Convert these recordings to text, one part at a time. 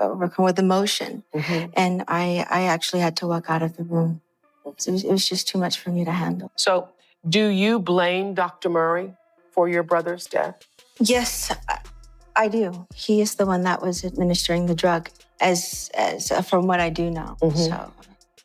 overcome with emotion. And I actually had to walk out of the room. So it was just too much for me to handle. So do you blame Dr. Murray for your brother's death? Yes, I do. He is the one that was administering the drug, as from what I do know. So.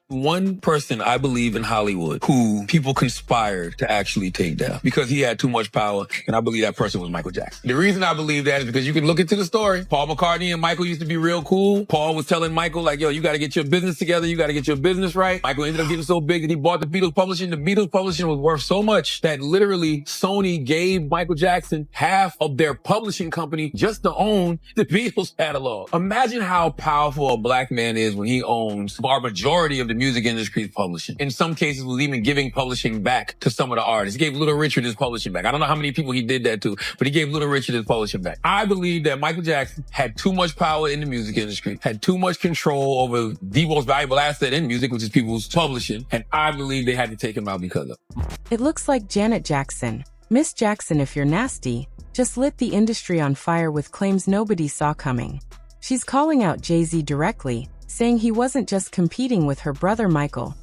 One person I believe in Hollywood who people conspired to actually take down because he had too much power, and I believe that person was Michael Jackson. The reason I believe that is because you can look into the story. Paul McCartney and Michael used to be real cool. Paul was telling Michael, like, yo, you got to get your business together. You got to get your business right. Michael ended up getting so big that he bought the Beatles publishing. The Beatles publishing was worth so much that literally Sony gave Michael Jackson half of their publishing company just to own the Beatles catalog. Imagine how powerful a black man is when he owns a majority of the music industry's publishing. In some cases, was even giving publishing back to some of the artists. He gave Little Richard his publishing back. I don't know how many people he did that to, but he gave Little Richard his publishing back. I believe that Michael Jackson had too much power in the music industry, had too much control over the most valuable asset in music, which is people's publishing, and I believe they had to take him out because of it. It looks like Janet Jackson, Miss Jackson if you're nasty, just lit the industry on fire with claims nobody saw coming. She's calling out Jay-Z directly, saying he wasn't just competing with her brother Michael.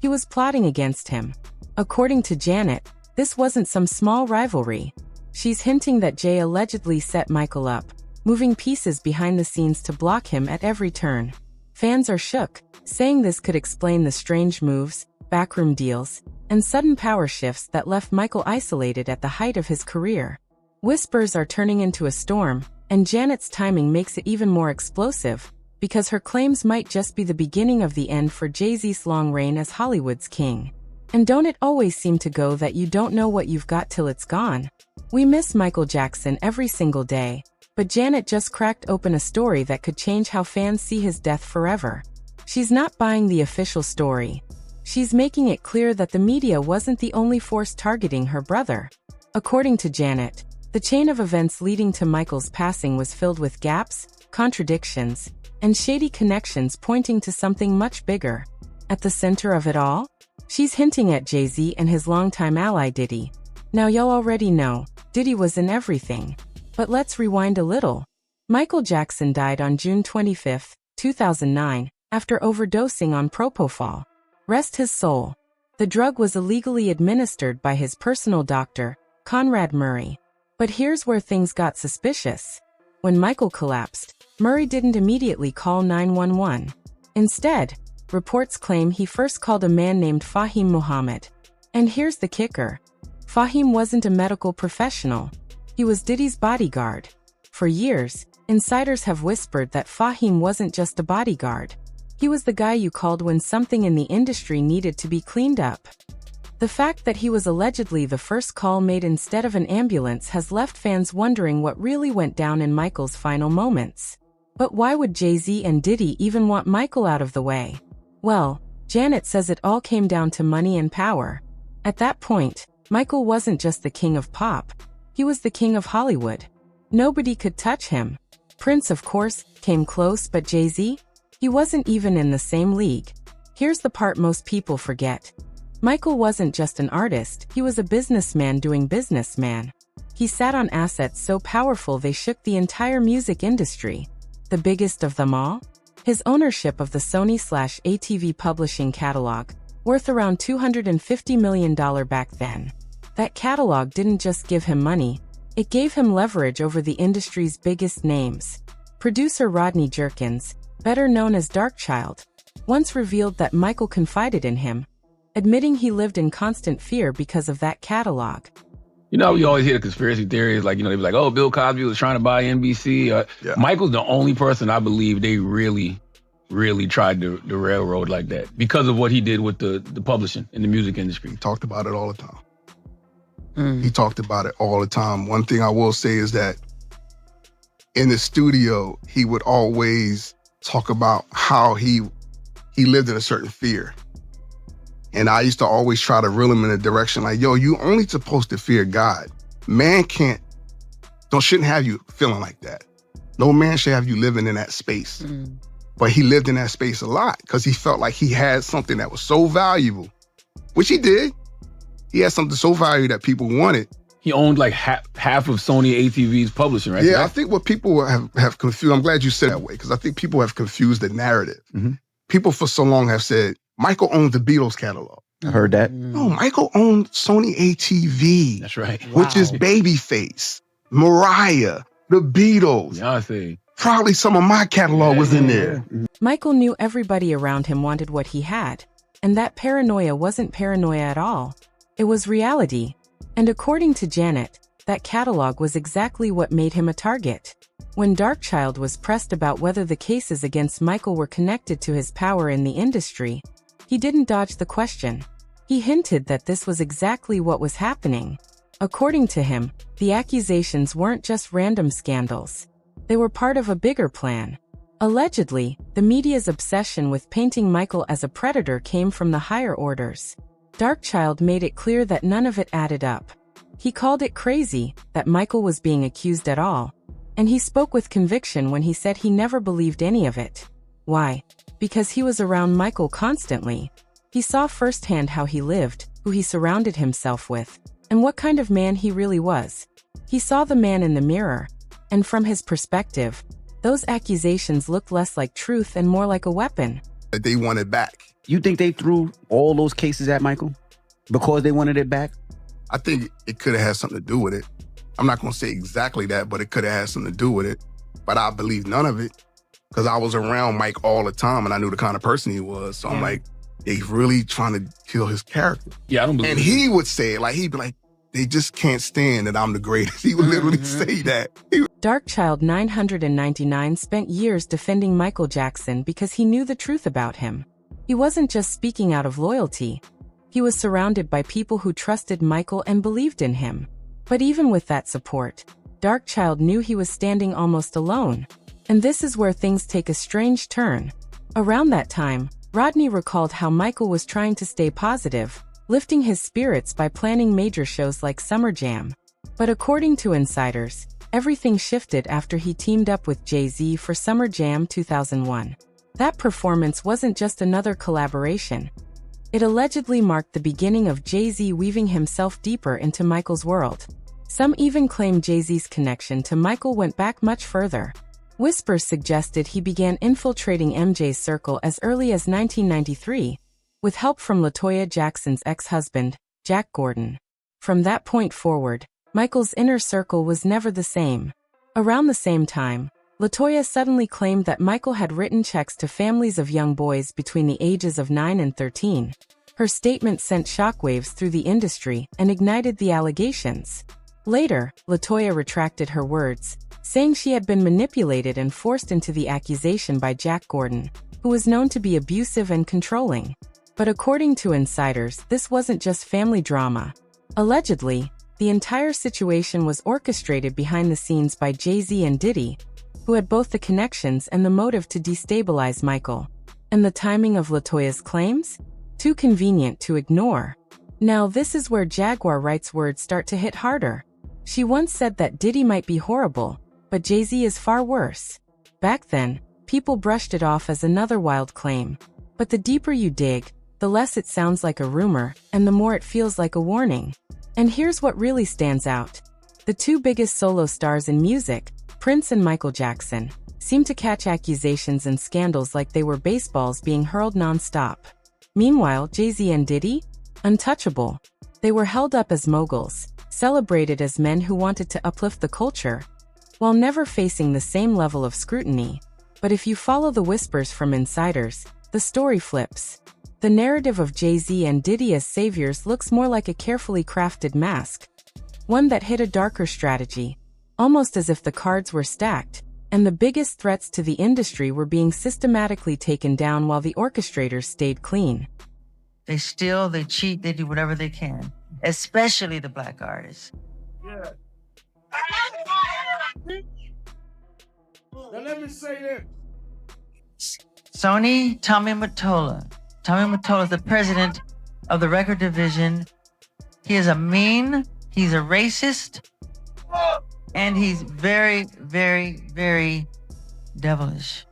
He was plotting against him. According to Janet, this wasn't some small rivalry. She's hinting that Jay allegedly set Michael up, moving pieces behind the scenes to block him at every turn. Fans are shook, saying this could explain the strange moves, backroom deals, and sudden power shifts that left Michael isolated at the height of his career. Whispers are turning into a storm, and Janet's timing makes it even more explosive, because her claims might just be the beginning of the end for Jay-Z's long reign as Hollywood's king. And don't it always seem to go that you don't know what you've got till it's gone? We miss Michael Jackson every single day, but Janet just cracked open a story that could change how fans see his death forever. She's not buying the official story. She's making it clear that the media wasn't the only force targeting her brother. According to Janet, the chain of events leading to Michael's passing was filled with gaps, contradictions, and shady connections pointing to something much bigger. At the center of it all? She's hinting at Jay-Z and his longtime ally Diddy. Now y'all already know, Diddy was in everything. But let's rewind a little. Michael Jackson died on June 25, 2009, after overdosing on propofol. Rest his soul. The drug was illegally administered by his personal doctor, Conrad Murray. But here's where things got suspicious. When Michael collapsed, Murray didn't immediately call 911. Instead, reports claim he first called a man named Fahim Muhammad. And here's the kicker. Fahim wasn't a medical professional. He was Diddy's bodyguard. For years, insiders have whispered that Fahim wasn't just a bodyguard. He was the guy you called when something in the industry needed to be cleaned up. The fact that he was allegedly the first call made instead of an ambulance has left fans wondering what really went down in Michael's final moments. But why would Jay-Z and Diddy even want Michael out of the way? Well, Janet says it all came down to money and power. At that point, Michael wasn't just the king of pop. He was the king of Hollywood. Nobody could touch him. Prince, of course, came close, but Jay-Z? He wasn't even in the same league. Here's the part most people forget. Michael wasn't just an artist, he was a businessman doing businessman. He sat on assets so powerful they shook the entire music industry. The biggest of them all? His ownership of the Sony/ATV publishing catalog, worth around $250 million back then. That catalog didn't just give him money, it gave him leverage over the industry's biggest names. Producer Rodney Jerkins, better known as Darkchild, once revealed that Michael confided in him, admitting he lived in constant fear because of that catalog. You know, we always hear the conspiracy theories, like, you know, they be like, oh, Bill Cosby was trying to buy NBC. Yeah. Michael's the only person I believe they really tried to railroad like that because of what he did with the publishing in the music industry. He talked about it all the time. He talked about it all the time. One thing I will say is that in the studio, he would always talk about how he lived in a certain fear. And I used to always try to reel him in a direction like, yo, you only supposed to fear God. Man shouldn't have you feeling like that. No man should have you living in that space. But he lived in that space a lot because he felt like he had something that was so valuable, which he did. He had something so valuable that people wanted. He owned like half of Sony ATV's publishing, right? Yeah, I think what people have confused, I'm glad you said that way, because I think people have confused the narrative. People for so long have said, Michael owned the Beatles catalog. I heard that. No, Michael owned Sony ATV. That's right. Which is Babyface, Mariah, the Beatles. Beyonce. Probably some of my catalog was in there. Michael knew everybody around him wanted what he had, and that paranoia wasn't paranoia at all. It was reality. And according to Janet, that catalog was exactly what made him a target. When Darkchild was pressed about whether the cases against Michael were connected to his power in the industry, he didn't dodge the question. He hinted that this was exactly what was happening. According to him, the accusations weren't just random scandals. They were part of a bigger plan. Allegedly, the media's obsession with painting Michael as a predator came from the higher orders. Darkchild made it clear that none of it added up. He called it crazy that Michael was being accused at all, and he spoke with conviction when he said he never believed any of it. Why? Because he was around Michael constantly. He saw firsthand how he lived, who he surrounded himself with, and what kind of man he really was. He saw the man in the mirror, and from his perspective, those accusations looked less like truth and more like a weapon. That they wanted back. You think they threw all those cases at Michael because they wanted it back? I think it could have had something to do with it. I'm not going to say exactly that, but it could have had something to do with it. But I believe none of it because I was around Mike all the time and I knew the kind of person he was. So I'm like, they really trying to kill his character. Yeah, I don't believe And he would say it, like, he'd be like, they just can't stand that I'm the greatest. He would literally say that. Darkchild 999 spent years defending Michael Jackson because he knew the truth about him. He wasn't just speaking out of loyalty. He was surrounded by people who trusted Michael and believed in him. But even with that support, Darkchild knew he was standing almost alone. And this is where things take a strange turn. Around that time, Rodney recalled how Michael was trying to stay positive, lifting his spirits by planning major shows like Summer Jam. But according to insiders, everything shifted after he teamed up with Jay-Z for Summer Jam 2001. That performance wasn't just another collaboration. It allegedly marked the beginning of Jay-Z weaving himself deeper into Michael's world. Some even claim Jay-Z's connection to Michael went back much further. Whispers suggested he began infiltrating MJ's circle as early as 1993, with help from LaToya Jackson's ex-husband, Jack Gordon. From that point forward, Michael's inner circle was never the same. Around the same time, LaToya suddenly claimed that Michael had written checks to families of young boys between the ages of 9 and 13. Her statement sent shockwaves through the industry and ignited the allegations. Later, LaToya retracted her words, saying she had been manipulated and forced into the accusation by Jack Gordon, who was known to be abusive and controlling. But according to insiders, this wasn't just family drama. Allegedly, the entire situation was orchestrated behind the scenes by Jay-Z and Diddy, who had both the connections and the motive to destabilize Michael. And the timing of LaToya's claims? Too convenient to ignore. Now this is where Jaguar Wright's words start to hit harder. She once said that Diddy might be horrible, but Jay-Z is far worse. Back then, people brushed it off as another wild claim. But the deeper you dig, the less it sounds like a rumor, and the more it feels like a warning. And here's what really stands out. The two biggest solo stars in music, Prince and Michael Jackson, seem to catch accusations and scandals like they were baseballs being hurled non-stop. Meanwhile, Jay-Z and Diddy? Untouchable. They were held up as moguls, celebrated as men who wanted to uplift the culture, while never facing the same level of scrutiny. But if you follow the whispers from insiders, the story flips. The narrative of Jay-Z and Diddy as saviors looks more like a carefully crafted mask, one that hid a darker strategy, almost as if the cards were stacked, and the biggest threats to the industry were being systematically taken down while the orchestrators stayed clean. They steal, they cheat, they do whatever they can, especially the black artists. Yeah. Now let me say this. Sony, Tommy Mottola. Tommy Mottola is the president of the record division. He is a mean, he's a racist, and he's very, very, very devilish.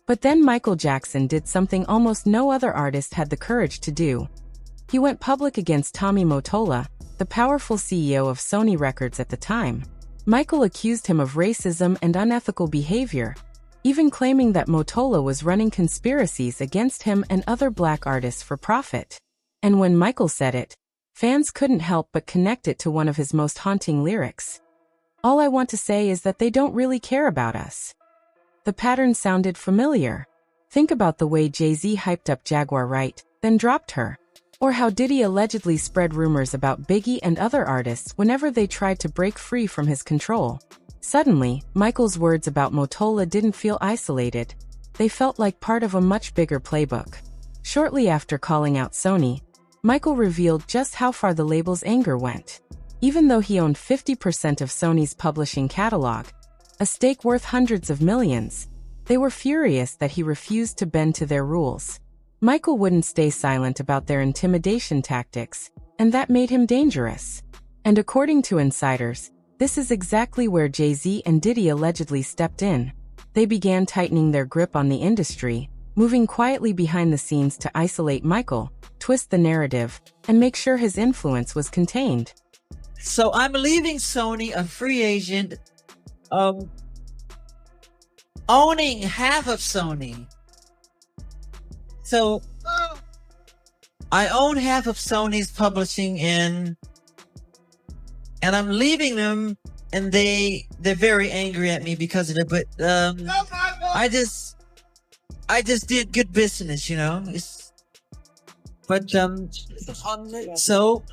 But then Michael Jackson did something almost no other artist had the courage to do. He went public against Tommy Mottola, the powerful CEO of Sony Records at the time. Michael accused him of racism and unethical behavior, even claiming that Mottola was running conspiracies against him and other black artists for profit. And when Michael said it, fans couldn't help but connect it to one of his most haunting lyrics. All I want to say is that they don't really care about us. The pattern sounded familiar. Think about the way Jay-Z hyped up Jaguar Wright, then dropped her. Or how Diddy allegedly spread rumors about Biggie and other artists whenever they tried to break free from his control. Suddenly, Michael's words about Mottola didn't feel isolated. They felt like part of a much bigger playbook. Shortly after calling out Sony, Michael revealed just how far the label's anger went. Even though he owned 50% of Sony's publishing catalog, a stake worth hundreds of millions, they were furious that he refused to bend to their rules. Michael wouldn't stay silent about their intimidation tactics, and that made him dangerous. And according to insiders, this is exactly where Jay-Z and Diddy allegedly stepped in. They began tightening their grip on the industry, moving quietly behind the scenes to isolate Michael, twist the narrative, and make sure his influence was contained. So I'm leaving Sony a free agent, owning half of Sony. So I own half of Sony's publishing and I'm leaving them, and they're very angry at me because of it. But I just did good business, you know. So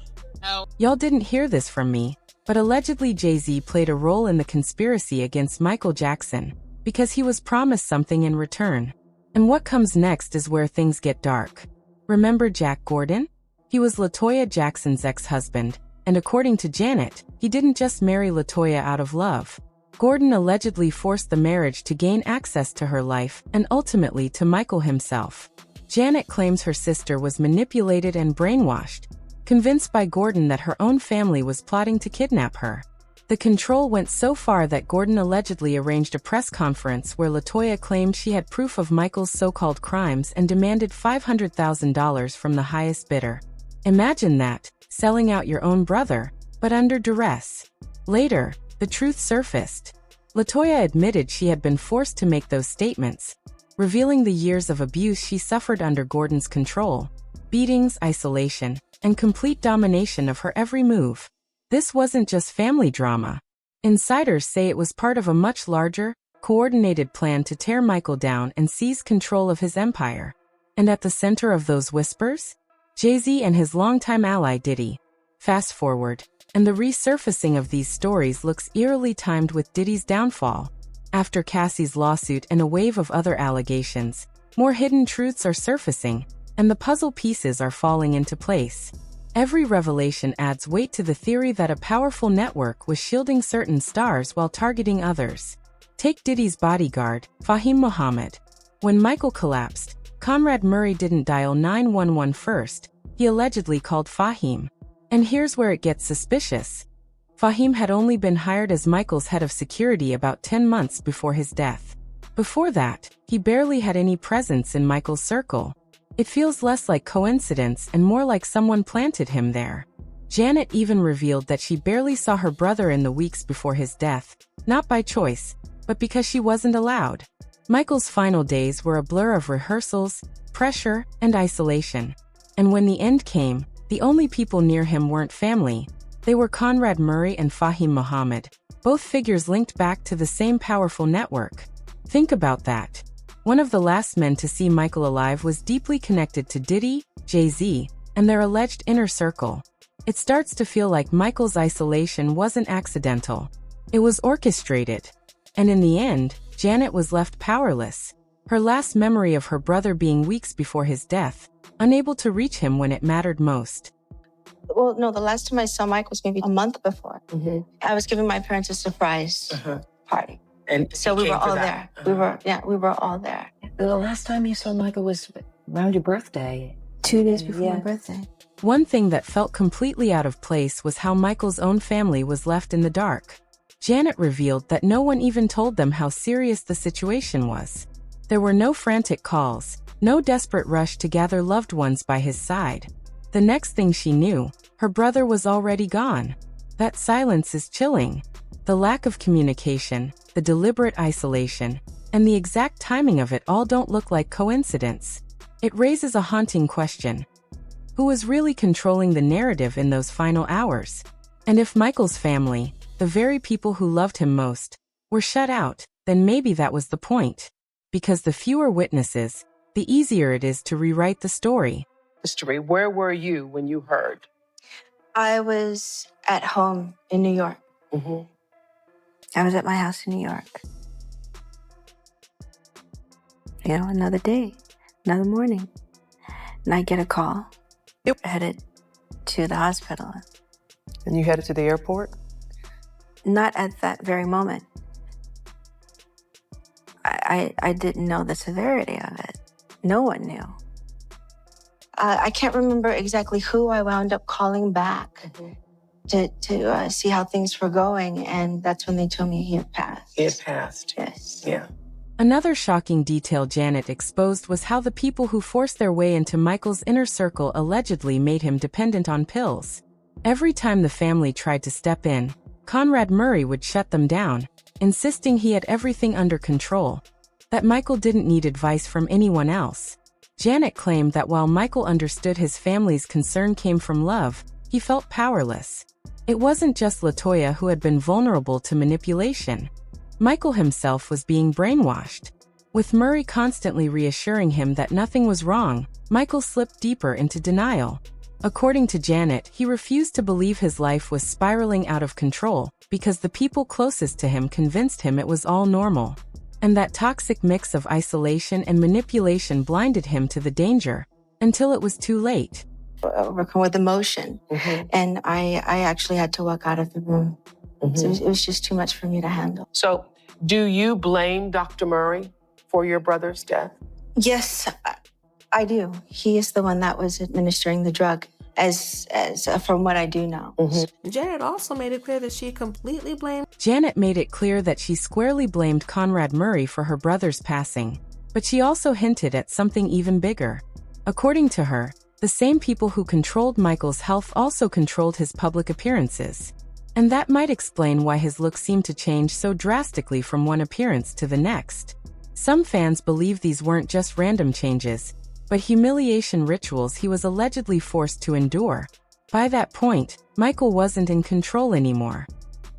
Y'all didn't hear this from me, but allegedly Jay-Z played a role in the conspiracy against Michael Jackson because he was promised something in return. And what comes next is where things get dark. Remember Jack Gordon? He was LaToya Jackson's ex-husband, and according to Janet, he didn't just marry LaToya out of love. Gordon allegedly forced the marriage to gain access to her life and ultimately to Michael himself. Janet claims her sister was manipulated and brainwashed, convinced by Gordon that her own family was plotting to kidnap her. The control went so far that Gordon allegedly arranged a press conference where LaToya claimed she had proof of Michael's so-called crimes and demanded $500,000 from the highest bidder. Imagine that, selling out your own brother, but under duress. Later, the truth surfaced. LaToya admitted she had been forced to make those statements, revealing the years of abuse she suffered under Gordon's control, beatings, isolation, and complete domination of her every move. This wasn't just family drama. Insiders say it was part of a much larger, coordinated plan to tear Michael down and seize control of his empire. And at the center of those whispers? Jay-Z and his longtime ally Diddy. Fast forward, and the resurfacing of these stories looks eerily timed with Diddy's downfall. After Cassie's lawsuit and a wave of other allegations, more hidden truths are surfacing, and the puzzle pieces are falling into place. Every revelation adds weight to the theory that a powerful network was shielding certain stars while targeting others. Take Diddy's bodyguard, Fahim Muhammad. When Michael collapsed, Conrad Murray didn't dial 911 first, he allegedly called Fahim. And here's where it gets suspicious. Fahim had only been hired as Michael's head of security about 10 months before his death. Before that, he barely had any presence in Michael's circle. It feels less like coincidence and more like someone planted him there. Janet even revealed that she barely saw her brother in the weeks before his death, not by choice, but because she wasn't allowed. Michael's final days were a blur of rehearsals, pressure, and isolation. And when the end came, the only people near him weren't family. They were Conrad Murray and Fahim Muhammad, both figures linked back to the same powerful network. Think about that. One of the last men to see Michael alive was deeply connected to Diddy, Jay-Z, and their alleged inner circle. It starts to feel like Michael's isolation wasn't accidental. It was orchestrated. And in the end, Janet was left powerless. Her last memory of her brother being weeks before his death, unable to reach him when it mattered most. Well, no, the last time I saw Mike was maybe a month before. Mm-hmm. I was giving my parents a surprise party. And So we were all there. We were all there. The last time you saw Michael was around your birthday. 2 days before my birthday. One thing that felt completely out of place was how Michael's own family was left in the dark. Janet revealed that no one even told them how serious the situation was. There were no frantic calls, no desperate rush to gather loved ones by his side. The next thing she knew, her brother was already gone. That silence is chilling. The lack of communication, the deliberate isolation, and the exact timing of it all don't look like coincidence. It raises a haunting question. Who was really controlling the narrative in those final hours? And if Michael's family, the very people who loved him most, were shut out, then maybe that was the point. Because the fewer witnesses, the easier it is to rewrite the story. History, where were you when you heard? I was at home in New York. Mm-hmm. I was at my house in New York. You know, another day, another morning. And I get a call. Headed to the hospital. And you headed to the airport? Not at that very moment. I didn't know the severity of it. No one knew. I can't remember exactly who I wound up calling back to see how things were going. And that's when they told me he had passed. He had passed. Yes. Yeah. Another shocking detail Janet exposed was how the people who forced their way into Michael's inner circle allegedly made him dependent on pills. Every time the family tried to step in, Conrad Murray would shut them down, insisting he had everything under control, that Michael didn't need advice from anyone else. Janet claimed that while Michael understood his family's concern came from love, he felt powerless. It wasn't just LaToya who had been vulnerable to manipulation. Michael himself was being brainwashed. With Murray constantly reassuring him that nothing was wrong, Michael slipped deeper into denial. According to Janet, he refused to believe his life was spiraling out of control because the people closest to him convinced him it was all normal. And that toxic mix of isolation and manipulation blinded him to the danger until it was too late. Overcome with emotion. And I actually had to walk out of the room. So it was just too much for me to handle. So, do you blame Dr. Murray for your brother's death? Yes, I do. He is the one that was administering the drug, as from what I do know. Janet also made it clear that she completely blamed. Janet made it clear that she squarely blamed Conrad Murray for her brother's passing, but she also hinted at something even bigger. According to her, the same people who controlled Michael's health also controlled his public appearances. And that might explain why his look seemed to change so drastically from one appearance to the next. Some fans believe these weren't just random changes, but humiliation rituals he was allegedly forced to endure. By that point, Michael wasn't in control anymore.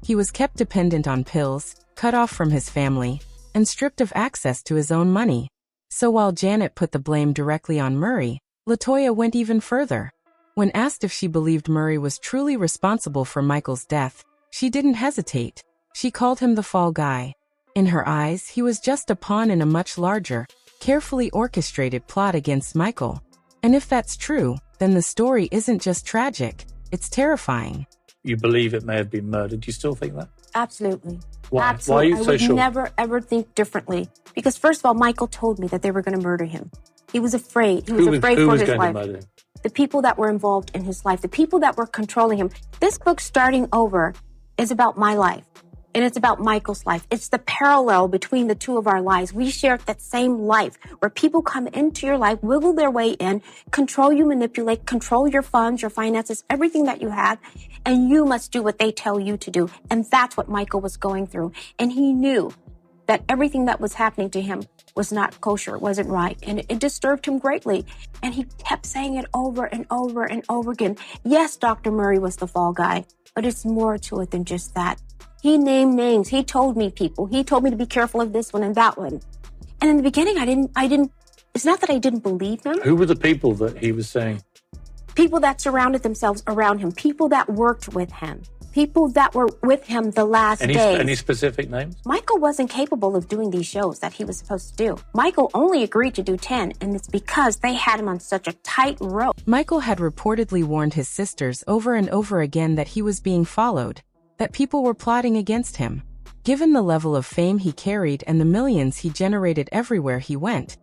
He was kept dependent on pills, cut off from his family, and stripped of access to his own money. So while Janet put the blame directly on Murray, LaToya went even further. When asked if she believed Murray was truly responsible for Michael's death, she didn't hesitate. She called him the fall guy. In her eyes, he was just a pawn in a much larger, carefully orchestrated plot against Michael. And if that's true, then the story isn't just tragic, it's terrifying. You believe it may have been murder. Do you still think that? Absolutely. Why? Absolutely. Why are you so sure? I would never, ever think differently. Because first of all, Michael told me that they were going to murder him. He was afraid. He was afraid for his life. The people that were involved in his life, the people that were controlling him. This book, Starting Over, is about my life. And it's about Michael's life. It's the parallel between the two of our lives. We share that same life where people come into your life, wiggle their way in, control you, manipulate, control your funds, your finances, everything that you have. And you must do what they tell you to do. And that's what Michael was going through. And he knew that everything that was happening to him was not kosher. It wasn't right. And it disturbed him greatly. And he kept saying it over and over and over again. Yes, Dr. Murray was the fall guy, but it's more to it than just that. He named names. He told me people. He told me to be careful of this one and that one. And in the beginning, I didn't, it's not that I didn't believe him. Who were the people that he was saying? People that surrounded themselves around him. People that worked with him. People that were with him the last days. Any specific names? Michael wasn't capable of doing these shows that he was supposed to do. Michael only agreed to do 10, and it's because they had him on such a tight rope. Michael had reportedly warned his sisters over and over again that he was being followed, that people were plotting against him. Given the level of fame he carried and the millions he generated everywhere he went,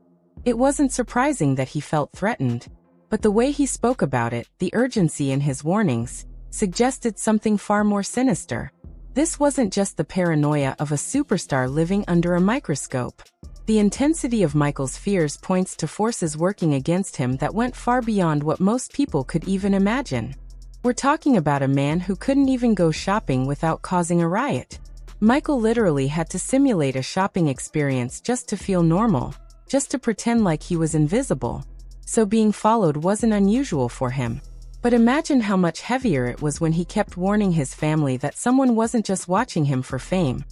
it wasn't surprising that he felt threatened. But the way he spoke about it, the urgency in his warnings, suggested something far more sinister. This wasn't just the paranoia of a superstar living under a microscope. The intensity of Michael's fears points to forces working against him that went far beyond what most people could even imagine. We're talking about a man who couldn't even go shopping without causing a riot. Michael literally had to simulate a shopping experience just to feel normal, just to pretend like he was invisible. So being followed wasn't unusual for him. But imagine how much heavier it was when he kept warning his family that someone wasn't just watching him for fame.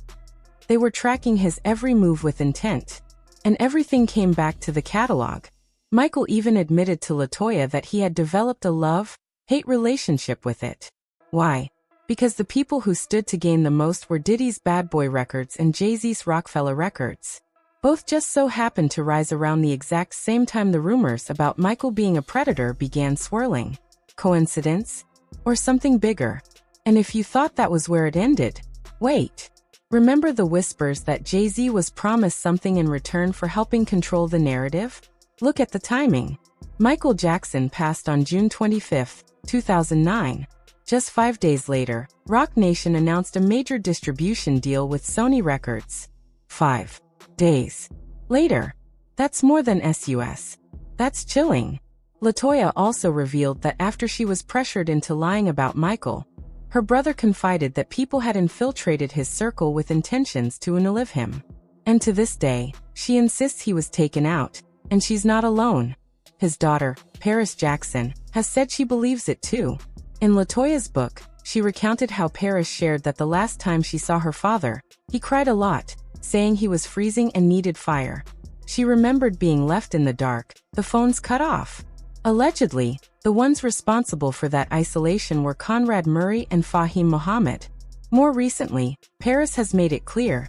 They were tracking his every move with intent. And everything came back to the catalog. Michael even admitted to LaToya that he had developed a love-hate relationship with it. Why? Because the people who stood to gain the most were Diddy's Bad Boy Records and Jay-Z's Rockefeller Records. Both just so happened to rise around the exact same time the rumors about Michael being a predator began swirling. Coincidence? Or something bigger? And if you thought that was where it ended, wait. Remember the whispers that Jay-Z was promised something in return for helping control the narrative? Look at the timing. Michael Jackson passed on June 25, 2009. Just 5 days later, Roc Nation announced a major distribution deal with Sony Records. 5 days later. That's more than SUS. That's chilling. LaToya also revealed that after she was pressured into lying about Michael, her brother confided that people had infiltrated his circle with intentions to unalive him. And to this day, she insists he was taken out, and she's not alone. His daughter, Paris Jackson, has said she believes it too. In LaToya's book, she recounted how Paris shared that the last time she saw her father, he cried a lot, saying he was freezing and needed fire. She remembered being left in the dark, the phones cut off. Allegedly, the ones responsible for that isolation were Conrad Murray and Fahim Mohammed. More recently, Paris has made it clear.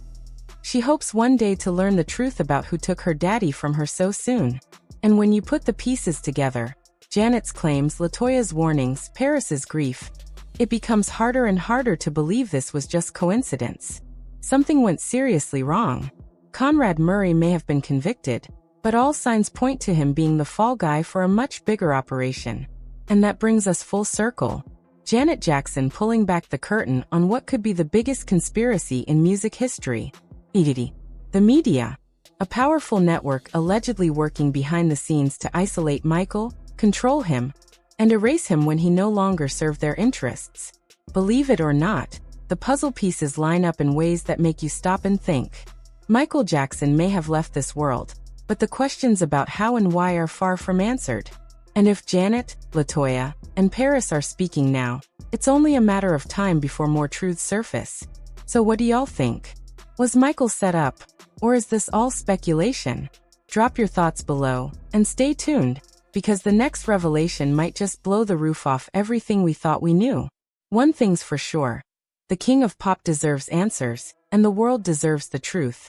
She hopes one day to learn the truth about who took her daddy from her so soon. And when you put the pieces together, Janet's claims, LaToya's warnings, Paris's grief, it becomes harder and harder to believe this was just coincidence. Something went seriously wrong. Conrad Murray may have been convicted, but all signs point to him being the fall guy for a much bigger operation. And that brings us full circle. Janet Jackson pulling back the curtain on what could be the biggest conspiracy in music history. The media. A powerful network allegedly working behind the scenes to isolate Michael, control him, and erase him when he no longer served their interests. Believe it or not, the puzzle pieces line up in ways that make you stop and think. Michael Jackson may have left this world, but the questions about how and why are far from answered. And if Janet, LaToya, and Paris are speaking now, it's only a matter of time before more truths surface. So what do y'all think? Was Michael set up, or is this all speculation? Drop your thoughts below, and stay tuned, because the next revelation might just blow the roof off everything we thought we knew. One thing's for sure. The king of pop deserves answers, and the world deserves the truth.